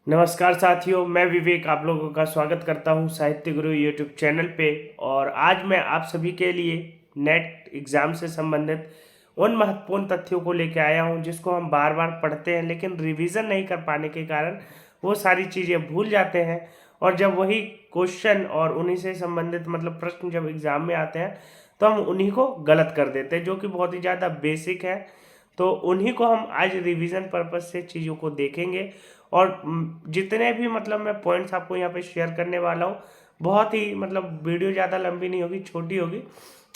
नमस्कार साथियों, मैं विवेक आप लोगों का स्वागत करता हूं साहित्य गुरु यूट्यूब चैनल पे। और आज मैं आप सभी के लिए नेट एग्ज़ाम से संबंधित उन महत्वपूर्ण तथ्यों को लेकर आया हूं जिसको हम बार बार पढ़ते हैं, लेकिन रिवीजन नहीं कर पाने के कारण वो सारी चीज़ें भूल जाते हैं। और जब वही क्वेश्चन और उन्हीं से संबंधित प्रश्न जब एग्ज़ाम में आते हैं तो हम उन्हीं को गलत कर देते हैं, जो कि बहुत ही ज़्यादा बेसिक है। तो उन्हीं को हम आज रिवीजन पर्पस से चीज़ों को देखेंगे। और जितने भी मैं पॉइंट्स आपको यहाँ पे शेयर करने वाला हूँ, बहुत ही वीडियो ज़्यादा लंबी नहीं होगी, छोटी होगी,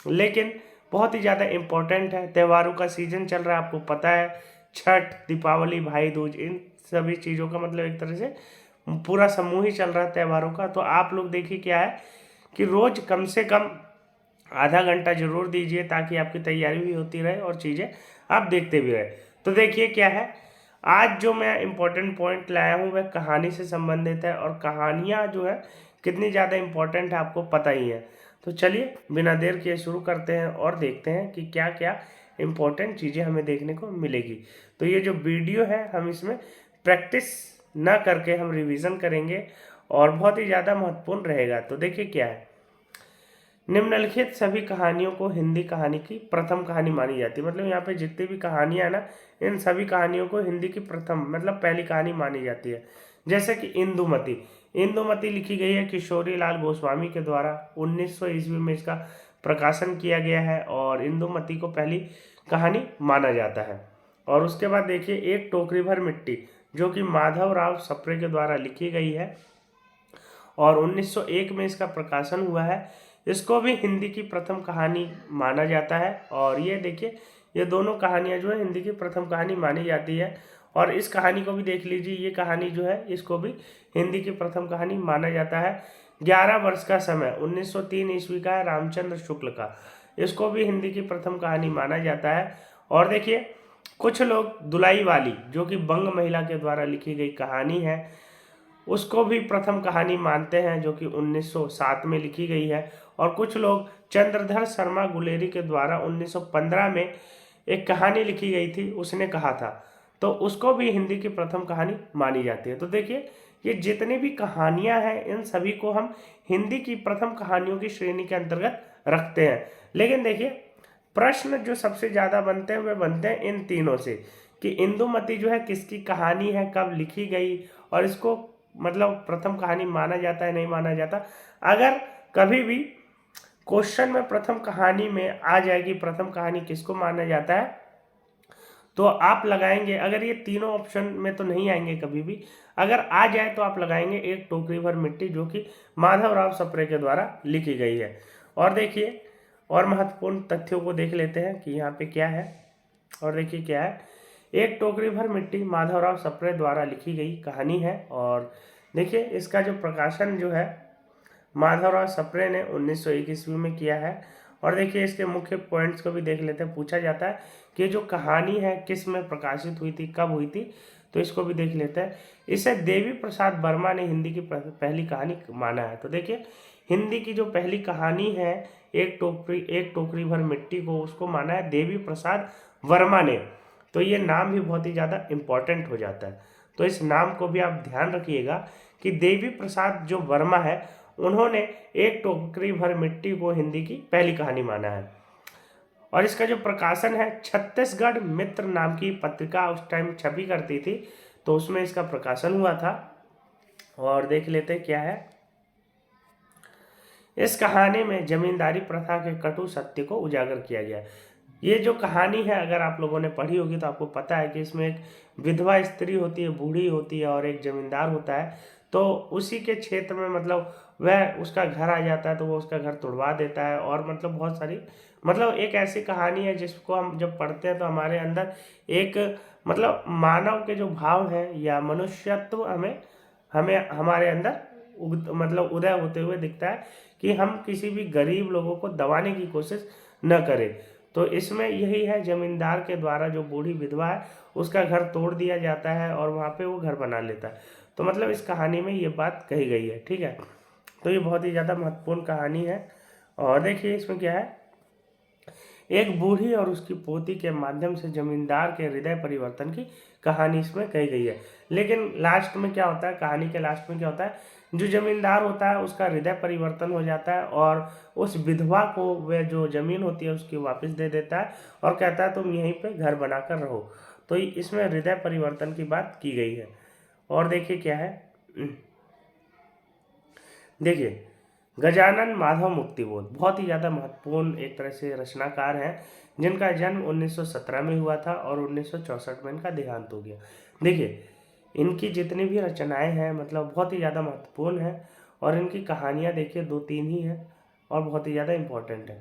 लेकिन बहुत ही ज़्यादा इम्पोर्टेंट है। त्योहारों का सीजन चल रहा है, आपको पता है, छठ, दीपावली, भाई दूज, इन सभी चीज़ों का एक तरह से पूरा समूह ही चल रहा है त्योहारों का। तो आप लोग देखिए क्या है कि रोज़ कम से कम आधा घंटा जरूर दीजिए, ताकि आपकी तैयारी भी होती रहे और चीज़ें आप देखते भी रहे। तो देखिए क्या है, आज जो मैं इम्पोर्टेंट पॉइंट लाया हूँ वह कहानी से संबंधित है। और कहानियाँ जो है कितनी ज़्यादा इम्पोर्टेंट है आपको पता ही है। तो चलिए बिना देर किए शुरू करते हैं और देखते हैं कि क्या क्या इम्पोर्टेंट चीज़ें हमें देखने को मिलेगी। तो ये जो वीडियो है हम इसमें प्रैक्टिस ना करके हम रिवीजन करेंगे और बहुत ही ज़्यादा महत्वपूर्ण रहेगा। तो देखिए क्या है, निम्नलिखित सभी कहानियों को हिंदी कहानी की प्रथम कहानी मानी जाती है। यहाँ पे जितनी भी कहानियां है ना, इन सभी कहानियों को हिंदी की प्रथम पहली कहानी मानी जाती है। जैसे कि इंदुमती। इंदुमती लिखी गई है किशोरी लाल गोस्वामी के द्वारा। 1900 ईस्वी में इसका प्रकाशन किया गया है और इंदुमती को पहली कहानी माना जाता है। और उसके बाद देखिए एक टोकरी भर मिट्टी, जो कि माधव राव सप्रे के द्वारा लिखी गई है और 1901 में इसका प्रकाशन हुआ है। इसको भी हिंदी की प्रथम कहानी माना जाता है। और ये देखिए, ये दोनों कहानियाँ जो है हिंदी की प्रथम कहानी मानी जाती है। और इस कहानी को भी देख लीजिए, ये कहानी जो है इसको भी हिंदी की प्रथम कहानी माना जाता है। 11 वर्ष का समय 1903 ईस्वी का है, रामचंद्र शुक्ल का। इसको भी हिंदी की प्रथम कहानी माना जाता है। और देखिए कुछ लोग दुलाई वाली, जो कि बंग महिला के द्वारा लिखी गई कहानी है, उसको भी प्रथम कहानी मानते हैं, जो कि 1907 में लिखी गई है। और कुछ लोग चंद्रधर शर्मा गुलेरी के द्वारा 1915 में एक कहानी लिखी गई थी, उसने कहा था, तो उसको भी हिंदी की प्रथम कहानी मानी जाती है। तो देखिए ये जितनी भी कहानियां हैं इन सभी को हम हिंदी की प्रथम कहानियों की श्रेणी के अंतर्गत रखते हैं। लेकिन देखिए प्रश्न जो सबसे ज़्यादा बनते हैं वे बनते हैं इन तीनों से, कि इंदुमती जो है किसकी कहानी है, कब लिखी गई, और इसको प्रथम कहानी माना जाता है नहीं माना जाता। अगर कभी भी क्वेश्चन में प्रथम कहानी में आ जाएगी प्रथम कहानी किसको माना जाता है, तो आप लगाएंगे, अगर ये तीनों ऑप्शन में तो नहीं आएंगे कभी भी, अगर आ जाए तो आप लगाएंगे एक टोकरी भर मिट्टी, जो कि माधवराव सप्रे के द्वारा लिखी गई है। और देखिए और महत्वपूर्ण तथ्यों को देख लेते हैं कि यहाँ पे क्या है। और देखिए क्या है, एक टोकरी भर मिट्टी माधवराव सप्रे द्वारा लिखी गई कहानी है। और देखिए इसका जो प्रकाशन जो है माधवराव सप्रे ने 1901 ईस्वी में किया है। और देखिए इसके मुख्य पॉइंट्स को भी देख लेते हैं। पूछा जाता है कि जो कहानी है किस में प्रकाशित हुई थी, कब हुई थी, तो इसको भी देख लेते हैं। इसे देवी प्रसाद वर्मा ने हिंदी की पहली कहानी माना है। तो देखिए हिंदी की जो पहली कहानी है एक टोकरी भर मिट्टी को, उसको माना है देवी प्रसाद वर्मा ने। तो ये नाम भी बहुत ही ज़्यादा इम्पोर्टेंट हो जाता है। तो इस नाम को भी आप ध्यान रखिएगा कि देवी प्रसाद जो वर्मा है, उन्होंने एक टोकरी भर मिट्टी को हिंदी की पहली कहानी माना है। और इसका जो प्रकाशन है छत्तीसगढ़ मित्र नाम की पत्रिका उस टाइम छपी करती थी, तो उसमें इसका प्रकाशन हुआ था। और देख लेते हैं क्या है, इस कहानी में जमींदारी प्रथा के कटु सत्य को उजागर किया गया है। ये जो कहानी है अगर आप लोगों ने पढ़ी होगी तो आपको पता है कि इसमें एक विधवा स्त्री होती है, बूढ़ी होती है, और एक जमींदार होता है। तो उसी के क्षेत्र में वह उसका घर आ जाता है, तो वो उसका घर तोड़वा देता है। और बहुत सारी एक ऐसी कहानी है जिसको हम जब पढ़ते हैं तो हमारे अंदर एक मानव के जो भाव हैं या मनुष्यत्व हमें हमें हमारे अंदर उदय होते हुए दिखता है, कि हम किसी भी गरीब लोगों को दबाने की कोशिश न करें। तो इसमें यही है, जमींदार के द्वारा जो बूढ़ी विधवा है उसका घर तोड़ दिया जाता है और वहाँ पे वो घर बना लेता है। तो इस कहानी में ये बात कही गई है, ठीक है। तो ये बहुत ही ज़्यादा महत्वपूर्ण कहानी है। और देखिए इसमें क्या है, एक बूढ़ी और उसकी पोती के माध्यम से जमींदार के हृदय परिवर्तन की कहानी इसमें कही गई है। लेकिन लास्ट में क्या होता है, कहानी के लास्ट में क्या होता है, जो जमींदार होता है उसका हृदय परिवर्तन हो जाता है और उस विधवा को वह जो जमीन होती है उसकी वापस दे देता है और कहता है तुम यहीं पे घर बनाकर रहो। तो इसमें हृदय परिवर्तन की बात की गई है। और देखिए क्या है, देखिए गजानन माधव मुक्तिबोध बहुत ही ज़्यादा महत्वपूर्ण एक तरह से रचनाकार हैं, जिनका जन्म 1917 में हुआ था और 1964 में इनका देहांत हो गया। देखिए इनकी जितनी भी रचनाएं हैं मतलब बहुत ही ज़्यादा महत्वपूर्ण है और इनकी कहानियां देखिए 2-3 ही हैं और बहुत ही ज़्यादा इम्पोर्टेंट है।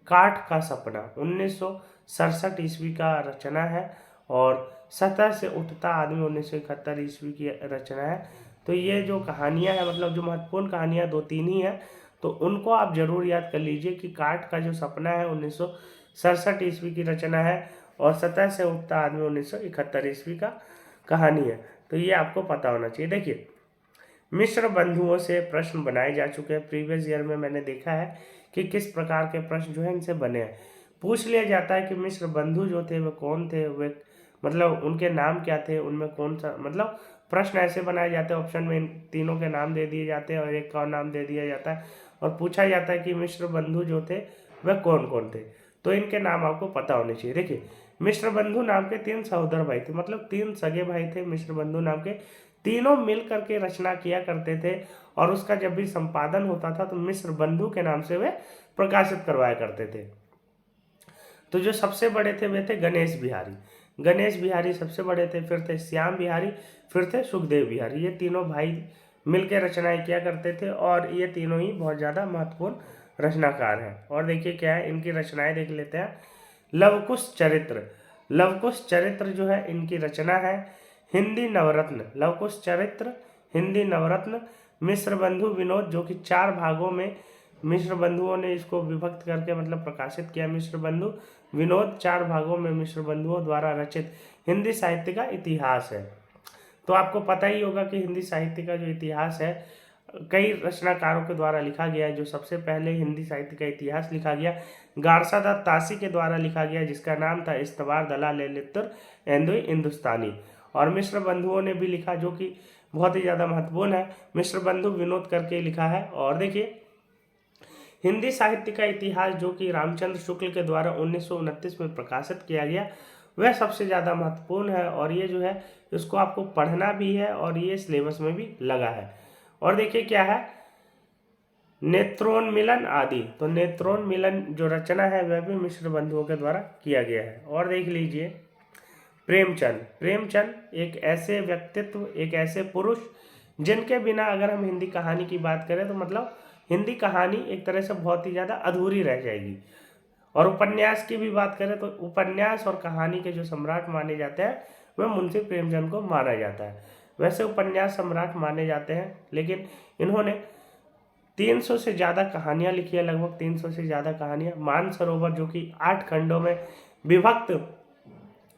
काठ का सपना 1967 ईस्वी का रचना है और सतह से उठता आदमी 1971 ईस्वी की रचना है। तो ये जो कहानियां हैं मतलब जो महत्वपूर्ण कहानियां 2-3 ही हैं, तो उनको आप जरूर याद कर लीजिए कि काठ का जो सपना है 1967 ईस्वी की रचना है और सतह से उठता आदमी 1971 ईस्वी का कहानी है। तो ये आपको पता होना चाहिए। देखिए मिश्र बंधुओं से प्रश्न बनाए जा चुके हैं, प्रीवियस ईयर में मैंने देखा है कि किस प्रकार के प्रश्न जो है इनसे बने हैं। पूछ लिया जाता है कि मिश्र बंधु जो थे वे कौन थे, वे मतलब उनके नाम क्या थे, उनमें कौन सा मतलब प्रश्न ऐसे बनाए जाते हैं, ऑप्शन में इन तीनों के नाम दे दिए जाते हैं और एक का नाम दे दिया जाता है और पूछा जाता है कि मिश्र बंधु जो थे वह कौन कौन थे। तो इनके नाम आपको पता होने चाहिए। देखिए मिश्र बंधु नाम के 3 सहोदर भाई थे, मतलब 3 सगे भाई थे मिश्र बंधु नाम के, तीनों मिल करके रचना किया करते थे और उसका जब भी संपादन होता था तो मिश्र बंधु के नाम से वे प्रकाशित करवाया करते थे। तो जो सबसे बड़े थे वे थे गणेश बिहारी, गणेश बिहारी सबसे बड़े थे, फिर थे श्याम बिहारी, फिर थे सुखदेव बिहारी। ये तीनों भाई मिलकर रचनाएं किया करते थे और ये तीनों ही बहुत ज़्यादा महत्वपूर्ण रचनाकार हैं। और देखिए क्या है, इनकी रचनाएं देख लेते हैं। लवकुश चरित्र, लवकुश चरित्र जो है इनकी रचना है। हिंदी नवरत्न, लवकुश चरित्र, हिंदी नवरत्न, मिश्र बंधु विनोद, जो कि 4 भागों में मिश्र बंधुओं ने इसको विभक्त करके मतलब प्रकाशित किया। मिश्र बंधु विनोद 4 भागों में मिश्र बंधुओं द्वारा रचित हिंदी साहित्य का इतिहास है। तो आपको पता ही होगा कि हिंदी साहित्य का जो इतिहास है कई रचनाकारों के द्वारा लिखा गया है। जो सबसे पहले हिंदी साहित्य का इतिहास लिखा गया गारसादत्त तासी के द्वारा लिखा गया, जिसका नाम था इस्तवार दलाल लित्तर एंदुई हिंदुस्तानी। और मिश्र बंधुओं ने भी लिखा जो कि बहुत ही ज़्यादा महत्वपूर्ण है, मिश्र बंधु विनोद करके लिखा है। और देखिए हिंदी साहित्य का इतिहास जो कि रामचंद्र शुक्ल के द्वारा 1929 में प्रकाशित किया गया वह सबसे ज़्यादा महत्वपूर्ण है और ये जो है इसको आपको पढ़ना भी है और ये सिलेबस में भी लगा है। और देखिए क्या है, नेत्रोन्मिलन आदि, तो नेत्रोन्मिलन जो रचना है वह भी मिश्र बंधुओं के द्वारा किया गया है। और देख लीजिए प्रेमचंद, प्रेमचंद एक ऐसे व्यक्तित्व, एक ऐसे पुरुष जिनके बिना अगर हम हिंदी कहानी की बात करें तो मतलब हिंदी कहानी एक तरह से बहुत ही ज़्यादा अधूरी रह जाएगी। और उपन्यास की भी बात करें तो उपन्यास और कहानी के जो सम्राट माने जाते हैं वह मुंशी प्रेमचंद को माना जाता है। वैसे उपन्यास सम्राट माने जाते हैं, लेकिन इन्होंने 300 से ज़्यादा कहानियाँ लिखी है, लगभग 300 से ज़्यादा कहानियाँ। मानसरोवर जो कि 8 खंडों में विभक्त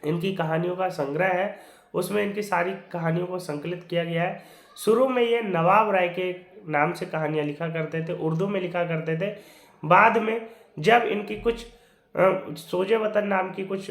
इनकी कहानियों का संग्रह है, उसमें इनकी सारी कहानियों को संकलित किया गया है। शुरू में ये नवाब राय के नाम से कहानियाँ लिखा करते थे, उर्दू में लिखा करते थे। बाद में जब इनकी कुछ सोजे वतन नाम की कुछ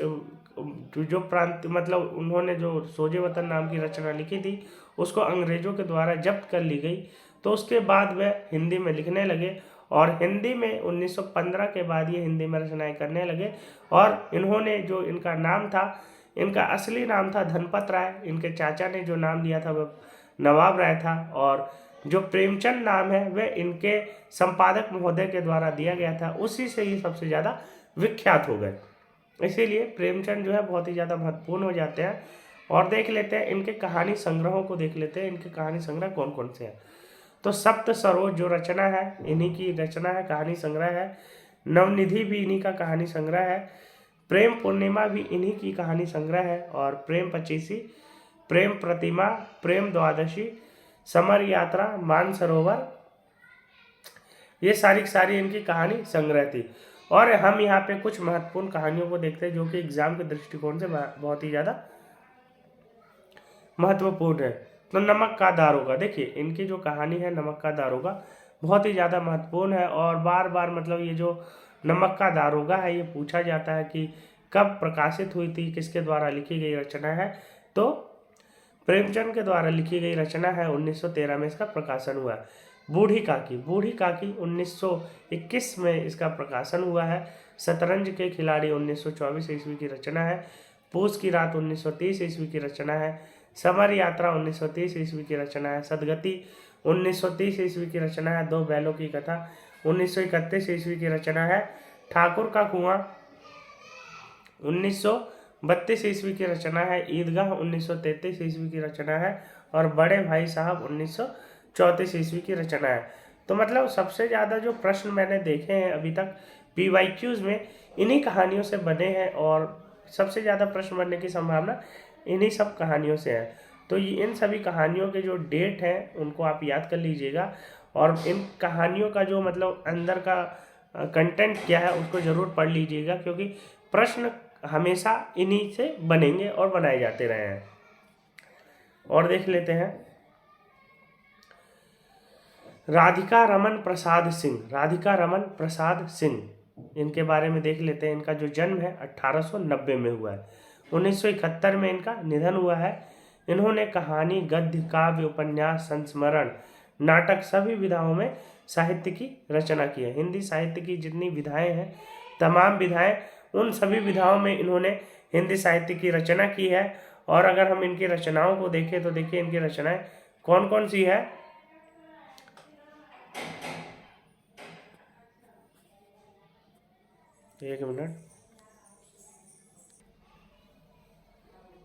जो प्रांत मतलब उन्होंने जो सोजे वतन नाम की रचना लिखी थी उसको अंग्रेजों के द्वारा जब्त कर ली गई, तो उसके बाद वह हिंदी में लिखने लगे और हिंदी में 1915 के बाद ये हिंदी में रचनाएं करने लगे। और इन्होंने जो इनका नाम था, इनका असली नाम था धनपत राय, इनके चाचा ने जो नाम दिया था वह नवाब राय था। और जो प्रेमचंद नाम है वह इनके संपादक महोदय के द्वारा दिया गया था, उसी से ये सबसे ज़्यादा विख्यात हो गए। इसीलिए प्रेमचंद जो है बहुत ही ज़्यादा महत्वपूर्ण हो जाते हैं। और देख लेते हैं इनके कहानी संग्रहों को, देख लेते हैं इनके कहानी संग्रह कौन कौन से हैं। तो सप्त सरोज जो रचना है इन्हीं की रचना है, कहानी संग्रह है। नवनिधि भी इन्हीं का कहानी संग्रह है। प्रेम पूर्णिमा भी इन्हीं की कहानी संग्रह है। और प्रेम पचीसी, प्रेम प्रतिमा, प्रेम द्वादशी, समर यात्रा, मानसरोवर, ये सारी इनकी कहानी संग्रह थी। और हम यहाँ पे कुछ महत्वपूर्ण कहानियों को देखते हैं जो कि एग्जाम के दृष्टिकोण से बहुत ही ज़्यादा महत्वपूर्ण है। तो नमक का दारोगा, देखिए इनकी जो कहानी है नमक का दारोगा बहुत ही ज़्यादा महत्वपूर्ण है। और बार बार मतलब ये जो नमक का दारोगा है ये पूछा जाता है कि कब प्रकाशित हुई थी, किसके द्वारा लिखी गई रचना है। तो प्रेमचंद के द्वारा लिखी गई रचना है, 1913 में इसका प्रकाशन हुआ है। बूढ़ी काकी, बूढ़ी काकी 1921 में इसका प्रकाशन हुआ है। शतरंज के खिलाड़ी 1924 ईस्वी की रचना है। पूस की रात 1930 ईस्वी की रचना है। समर यात्रा 1930 ईस्वी की रचना है। सदगति 1930 ईस्वी की रचना है। दो बैलों की कथा 1931 ईस्वी की रचना है। ठाकुर का कुआं 1932 ईस्वी की रचना है। ईदगाह 1933 ईस्वी की रचना है। और बड़े भाई साहब 1934 ईस्वी की रचना है। तो मतलब सबसे ज़्यादा जो प्रश्न मैंने देखे हैं अभी तक PYQs में, इन्हीं कहानियों से बने हैं और सबसे ज़्यादा प्रश्न बनने की संभावना इन्हीं सब कहानियों से है। तो ये इन सभी कहानियों के जो डेट हैं उनको आप याद कर लीजिएगा और इन कहानियों का जो मतलब अंदर का कंटेंट क्या है उसको ज़रूर पढ़ लीजिएगा, क्योंकि प्रश्न हमेशा इन्हीं से बनेंगे और बनाए जाते रहे हैं। और देख लेते हैं राधिका रमन प्रसाद सिंह, राधिका रमन प्रसाद सिंह, इनके बारे में देख लेते हैं। इनका जो जन्म है 1890 में हुआ है। 1971 में इनका निधन हुआ है। इन्होंने कहानी, गद्य, काव्य, उपन्यास, संस्मरण, नाटक सभी विधाओं में साहित्य की रचना की है। हिंदी साहित्य की जितनी विधाएं हैं, तमाम विधाएं, उन सभी विधाओं में इन्होंने हिंदी साहित्य की रचना की है। और अगर हम इनकी रचनाओं को देखें तो देखिए इनकी रचनाएं कौन कौन सी है। एक मिनट,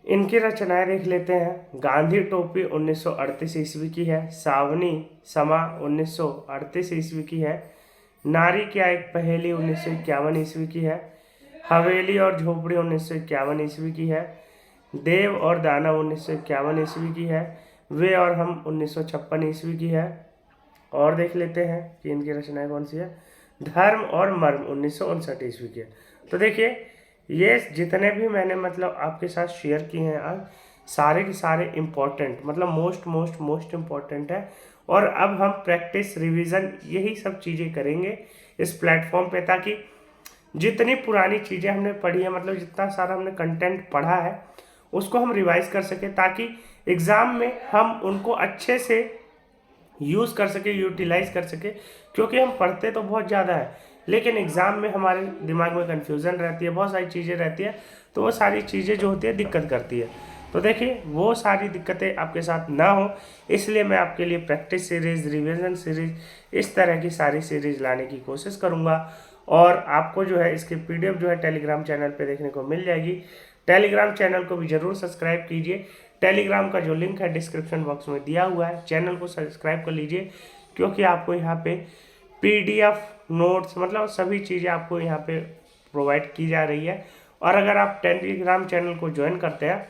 इनकी रचनाएं देख लेते हैं। गांधी टोपी 1938 ईस्वी की है। सावनी समा 1938 ईस्वी की है। नारी क्या एक पहेली 1951 ईस्वी की है। हवेली और झोपड़ी 1951 ईस्वी की है। देव और दानव 1951 ईस्वी की है। वे और हम 1956 ईस्वी की है। और देख लेते हैं कि इनकी रचनाएं कौन सी है। धर्म और मर्म 1959 ईस्वी की है। तो देखिए ये जितने भी मैंने मतलब आपके साथ शेयर किए हैं आज, सारे के सारे इम्पोर्टेंट, मतलब मोस्ट इम्पोर्टेंट है। और अब हम प्रैक्टिस, रिवीजन, यही सब चीज़ें करेंगे इस प्लेटफॉर्म पे, ताकि जितनी पुरानी चीज़ें हमने पढ़ी है, मतलब जितना सारा हमने कंटेंट पढ़ा है उसको हम रिवाइज कर सकें, ताकि एग्ज़ाम में हम उनको अच्छे से यूज़ कर सके, यूटिलाइज कर सके। क्योंकि हम पढ़ते तो बहुत ज़्यादा है, लेकिन एग्ज़ाम में हमारे दिमाग में कन्फ्यूज़न रहती है, बहुत सारी चीज़ें रहती है, तो वो सारी चीज़ें जो होती है दिक्कत करती है। तो देखिए वो सारी दिक्कतें आपके साथ ना हो, इसलिए मैं आपके लिए प्रैक्टिस सीरीज़, रिवीजन सीरीज़, इस तरह की सारी सीरीज़ लाने की कोशिश करूँगा। और आपको जो है इसकी PDF जो है टेलीग्राम चैनल पर देखने को मिल जाएगी। टेलीग्राम चैनल को भी ज़रूर सब्सक्राइब कीजिए। टेलीग्राम का जो लिंक है डिस्क्रिप्शन बॉक्स में दिया हुआ है। चैनल को सब्सक्राइब कर लीजिए, क्योंकि आपको यहाँ पे PDF नोट्स, मतलब सभी चीज़ें आपको यहाँ पे प्रोवाइड की जा रही है। और अगर आप टेलीग्राम चैनल को ज्वाइन करते हैं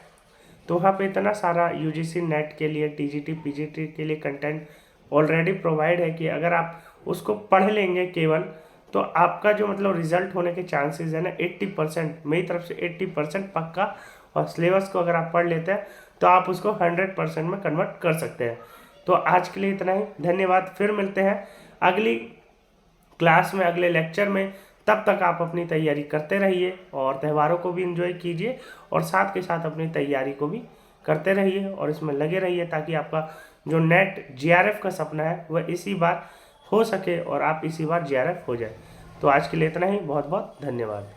तो वहाँ पे इतना सारा UGC नेट के लिए, TGT PGT के लिए कंटेंट ऑलरेडी प्रोवाइड है कि अगर आप उसको पढ़ लेंगे केवल, तो आपका जो मतलब रिजल्ट होने के चांसेस है ना 80%, मेरी तरफ से 80% पक्का। और सिलेबस को अगर आप पढ़ लेते हैं तो आप उसको 100% में कन्वर्ट कर सकते हैं। तो आज के लिए इतना ही, धन्यवाद। फिर मिलते हैं अगली क्लास में, अगले लेक्चर में। तब तक आप अपनी तैयारी करते रहिए और त्योहारों को भी एंजॉय कीजिए और साथ के साथ अपनी तैयारी को भी करते रहिए और इसमें लगे रहिए, ताकि आपका जो नेट GRF का सपना है वह इसी बार हो सके और आप इसी बार GRF हो जाए। तो आज के लिए इतना ही, बहुत बहुत धन्यवाद।